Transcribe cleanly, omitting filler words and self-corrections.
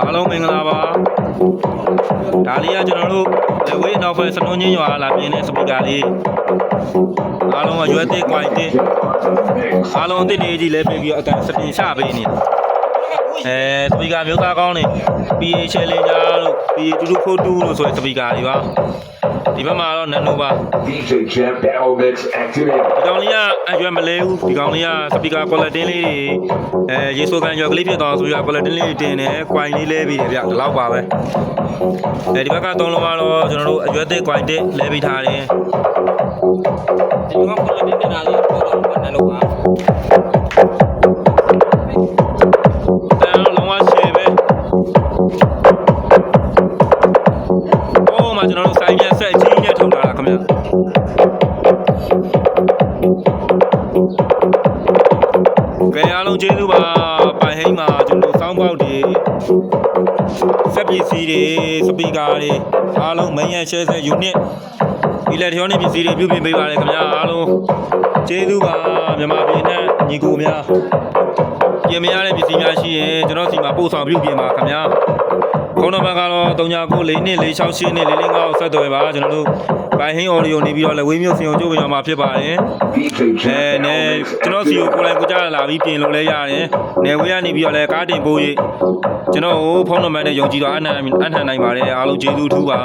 အားလုံးမင်္ဂလာပါဒါလေးကကျွန်တော်တို့လက်ဝေးနောက်ဖက်စနှုံးချင်းရွာလာပြင်းတဲ့စပီကာလေးအားလုံးကရွက်သေးကွိုင်သေးအားလုံးအစ်စ်တွေကြီးလဲပြီးအတန်စတင်ချပေးနေစပီကာမျိုးသားကောင်းနေ PA Challenger တို့ PA 2242လို့ဆိုတဲ့စပီကာတွေပါဒီဘက်မှာတော့နန်နိုပါ DJ Champ Battle Mix activate ဒီကောင်လေးကအရွယ်မလဲဘူးဒီကောင်လေးကစပီကာ quality လေးတွေရေဆိုကန်ရွက်ကလေးဖြစ်သွားဆိုရ quality လေးတင်တယ် quality လေးလဲပြီးတယ်ဗျဒီလောက်ပါပဲဒီဘက်က3လုံးကတော့ကျွန်တော်တို့အရွက်သေး quality လဲပြီးထားတယ်ဒီကောင် quality တင်တာလေးတော့တော့နန်နိုပါကျွန်တော်တို့ဆိုင်ပြန်ဆက်အကြီးနဲ့ထုတ်လာတာခင်ဗျကဲအားလုံးကျေးဇူးပါပိုင်ဟိန်းမှာကျွန်တော်စောင်းပေါက်တွေစက်ပစ္စည်းတွေစပီကာတွေအားလုံးမင်းရရှယ်ဆက်ယူနစ်electronic ပစ္စည်းတွေပြုပြင်ပေးပါတယ်ခင်ဗျအားလုံးကျေးဇူးပါမြန်မာပြည်နဲ့ညီကိုများပြင်မရတဲ့ပစ္စည်းများရှိရင်ကျွန်တော်စီမှာပို့ဆောင်ပြုပြင်ပါခင်ဗျဖုန်းနံပါတ်ကတော့3994468445ကိုဆက်သွယ်ပါကျွန်တော်တို့ဘိုင်ဟင်းအော်ဒီယိုနေပြီးတော့လက်ဝေးမျိုးစင်အောင်ကြိုးပင်ရမှာဖြစ်ပါတယ်ကျွန်တော်စီကိုကိုယ်တိုင်ကိုကြားလာပြီးပြင်လို့လဲရတယ်နယ်ဝေးကနေပြီးတော့လဲကားတင်ပို့ရေးကျွန်တော်ဖုန်းနံပါတ်နဲ့ယုံကြည်တော့အနှံနိုင်ပါတယ်အားလုံးကျေးဇူးထူးပါ